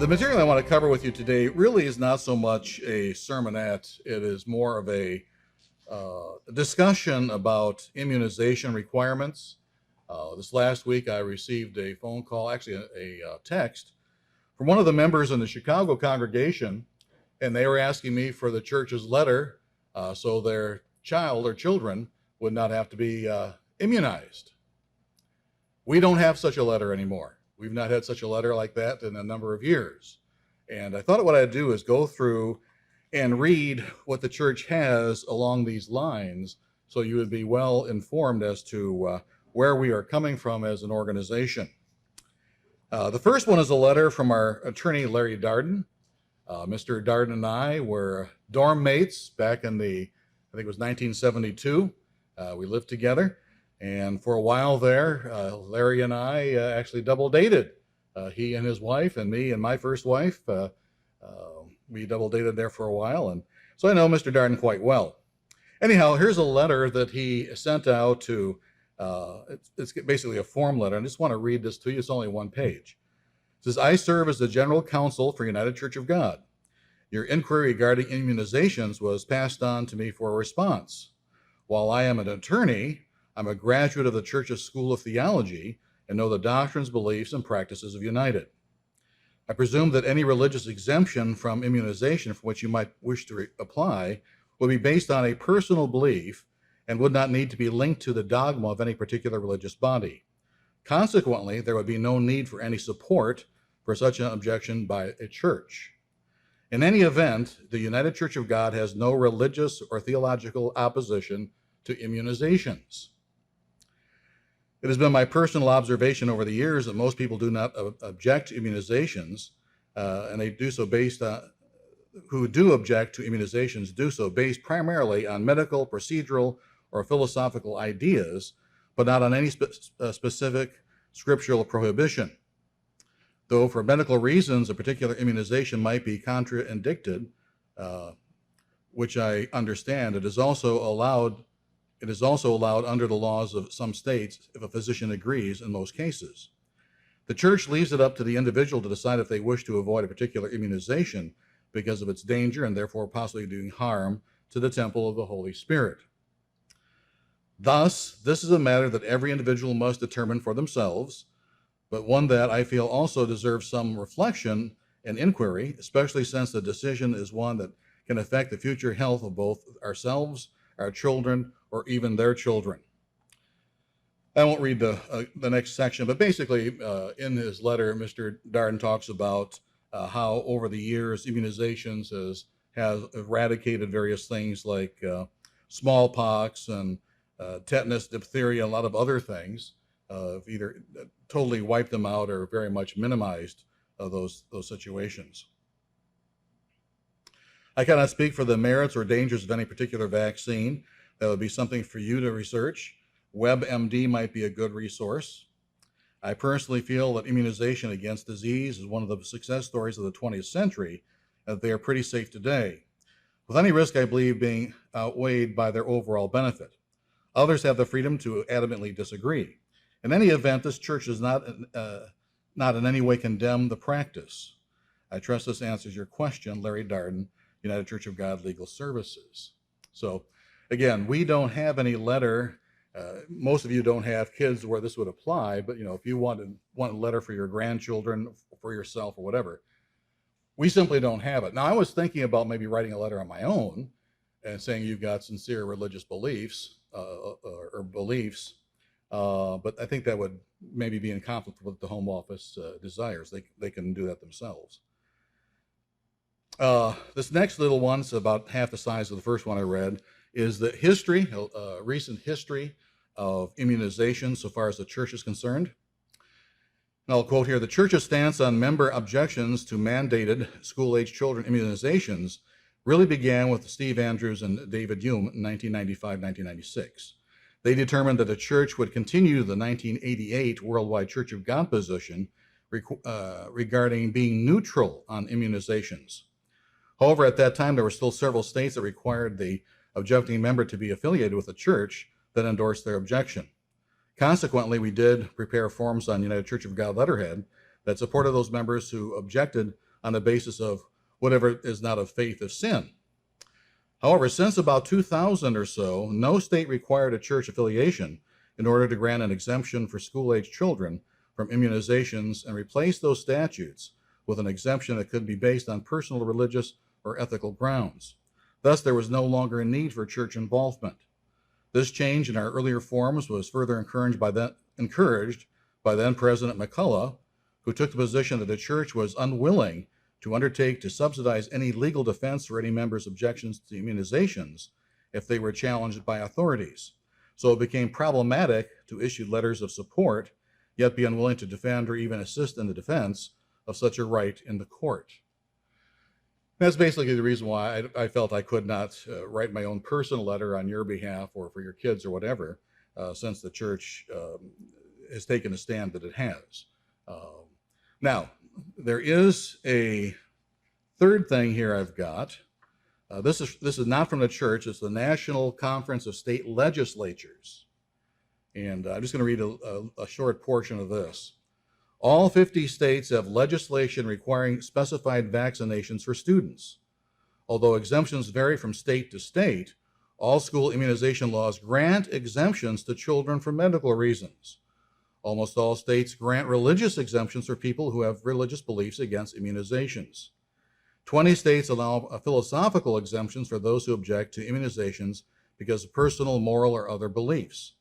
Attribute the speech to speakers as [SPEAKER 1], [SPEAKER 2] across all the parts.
[SPEAKER 1] The material I want to cover with you today really is not so much a sermonette. It is more of a discussion about immunization requirements. This last week, I received a phone call, actually a text, from one of the members in the Chicago congregation, and they were asking me for the church's letter so their child or children would not have to be immunized. We don't have such a letter anymore. We've not had such a letter like that in a number of years. And I thought what I'd do is go through and read what the church has along these lines so you would be well informed as to where we are coming from as an organization. The first one is a letter from our attorney, Larry Darden. Mr. Darden and I were dorm mates back in I think it was 1972. We lived together. And for a while there, Larry and I actually double dated. He and his wife and me and my first wife, we double dated there for a while. And so I know Mr. Darden quite well. Anyhow, here's a letter that he sent out to, it's basically a form letter. I just want to read this to you. It's only one page. It says, I serve as the General Counsel for United Church of God. Your inquiry regarding immunizations was passed on to me for a response. While I am an attorney, I'm a graduate of the Church's School of Theology and know the doctrines, beliefs, and practices of United. I presume that any religious exemption from immunization from which you might wish to apply would be based on a personal belief and would not need to be linked to the dogma of any particular religious body. Consequently, there would be no need for any support for such an objection by a church. In any event, the United Church of God has no religious or theological opposition to immunizations. It has been my personal observation over the years that most people do not object to immunizations, and they do so based on, who do object to immunizations do so based primarily on medical, procedural, or philosophical ideas, but not on any specific scriptural prohibition. Though for medical reasons, a particular immunization might be contraindicted, which I understand, it is also allowed under the laws of some states if a physician agrees in most cases. The church leaves it up to the individual to decide if they wish to avoid a particular immunization because of its danger and therefore possibly doing harm to the temple of the Holy Spirit. Thus, this is a matter that every individual must determine for themselves, but one that I feel also deserves some reflection and inquiry, especially since the decision is one that can affect the future health of both ourselves, our children, or even their children. I won't read the next section, but basically in his letter, Mr. Darden talks about how over the years immunizations has eradicated various things like smallpox and tetanus, diphtheria, a lot of other things, either totally wiped them out or very much minimized those situations. I cannot speak for the merits or dangers of any particular vaccine. That would be something for you to research. WebMD might be a good resource. I personally feel that immunization against disease is one of the success stories of the 20th century, and that they are pretty safe today, with any risk, I believe, being outweighed by their overall benefit. Others have the freedom to adamantly disagree. In any event, this church does not in any way condemn the practice. I trust this answers your question, Larry Darden, United Church of God Legal Services. So, again, we don't have any letter. Most of you don't have kids where this would apply, but if you want a letter for your grandchildren, for yourself, or whatever, we simply don't have it. Now, I was thinking about maybe writing a letter on my own and saying you've got sincere religious beliefs or beliefs, but I think that would maybe be in conflict with what the Home Office desires. They can do that themselves. This next little one's about half the size of the first one I read, is the history, recent history of immunization so far as the church is concerned. And I'll quote here, the church's stance on member objections to mandated school-age children immunizations really began with Steve Andrews and David Hume in 1995-1996. They determined that the church would continue the 1988 Worldwide Church of God position regarding being neutral on immunizations. However, at that time, there were still several states that required the objecting member to be affiliated with a church that endorsed their objection. Consequently, we did prepare forms on United Church of God letterhead that supported those members who objected on the basis of whatever is not of faith is sin. However, since about 2000 or so, no state required a church affiliation in order to grant an exemption for school-age children from immunizations and replaced those statutes with an exemption that could be based on personal, religious, or ethical grounds. Thus, there was no longer a need for church involvement. This change in our earlier forms was further encouraged by then President McCullough, who took the position that the church was unwilling to undertake to subsidize any legal defense for any member's objections to immunizations if they were challenged by authorities. So it became problematic to issue letters of support, yet be unwilling to defend or even assist in the defense of such a right in the court. That's basically the reason why I felt I could not write my own personal letter on your behalf or for your kids or whatever, since the church has taken a stand that it has. Now, there is a third thing here I've got. This is not from the church. It's the National Conference of State Legislatures. And I'm just going to read a short portion of this. All 50 states have legislation requiring specified vaccinations for students. Although exemptions vary from state to state, all school immunization laws grant exemptions to children for medical reasons. Almost all states grant religious exemptions for people who have religious beliefs against immunizations. 20 states allow philosophical exemptions for those who object to immunizations because of personal, moral, or other beliefs.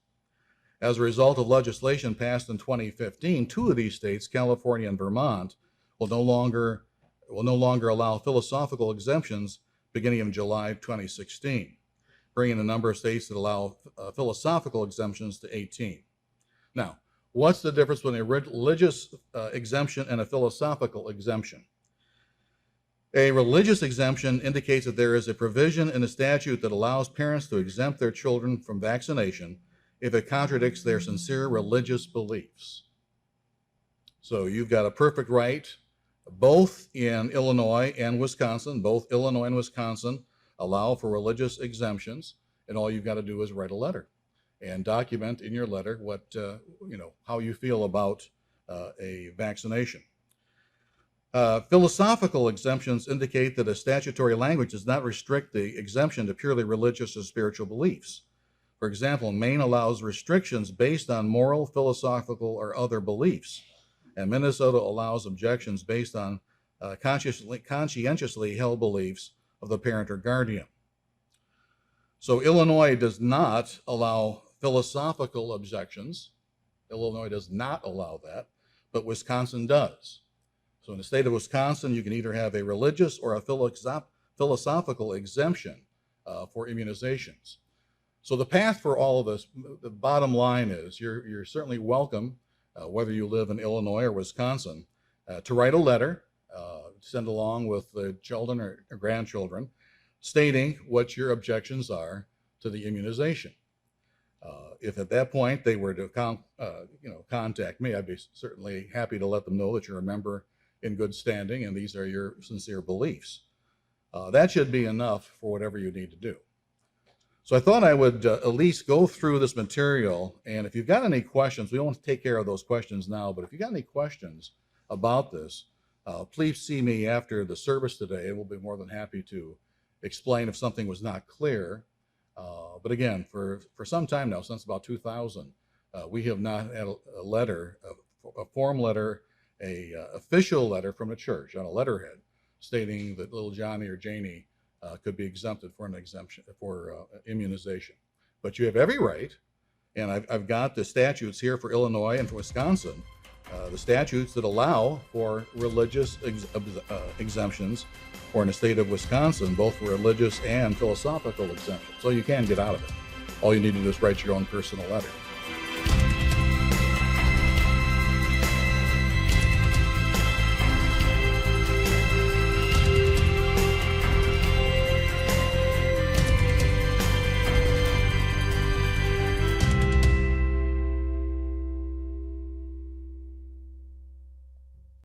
[SPEAKER 1] As a result of legislation passed in 2015, 2 of these states, California and Vermont, will no longer allow philosophical exemptions beginning in July 2016, bringing the number of states that allow philosophical exemptions to 18. Now, what's the difference between a religious exemption and a philosophical exemption? A religious exemption indicates that there is a provision in the statute that allows parents to exempt their children from vaccination if it contradicts their sincere religious beliefs. So you've got a perfect right, both in Illinois and Wisconsin. Both Illinois and Wisconsin allow for religious exemptions, and all you've got to do is write a letter and document in your letter what how you feel about a vaccination. Philosophical exemptions indicate that a statutory language does not restrict the exemption to purely religious or spiritual beliefs. For example, Maine allows restrictions based on moral, philosophical, or other beliefs, and Minnesota allows objections based on conscientiously held beliefs of the parent or guardian. So Illinois does not allow philosophical objections. Illinois does not allow that, but Wisconsin does. So in the state of Wisconsin, you can either have a religious or a philosophical exemption for immunizations. So the path for all of this, the bottom line is you're certainly welcome, whether you live in Illinois or Wisconsin, to write a letter, send along with the children or grandchildren, stating what your objections are to the immunization. If at that point they were to contact me, I'd be certainly happy to let them know that you're a member in good standing and these are your sincere beliefs. That should be enough for whatever you need to do. So I thought I would at least go through this material, and if you've got any questions, we won't take care of those questions now, but if you've got any questions about this, please see me after the service today, and we'll be more than happy to explain if something was not clear. But again, for some time now, since about 2000, we have not had a letter, a form letter, a official letter from the church on a letterhead stating that little Johnny or Janie could be exempted for an exemption for immunization. But you have every right, and I've got the statutes here for Illinois and for Wisconsin, the statutes that allow for religious exemptions, or in the state of Wisconsin, both religious and philosophical exemptions. So you can get out of it. All you need to do is write your own personal letter.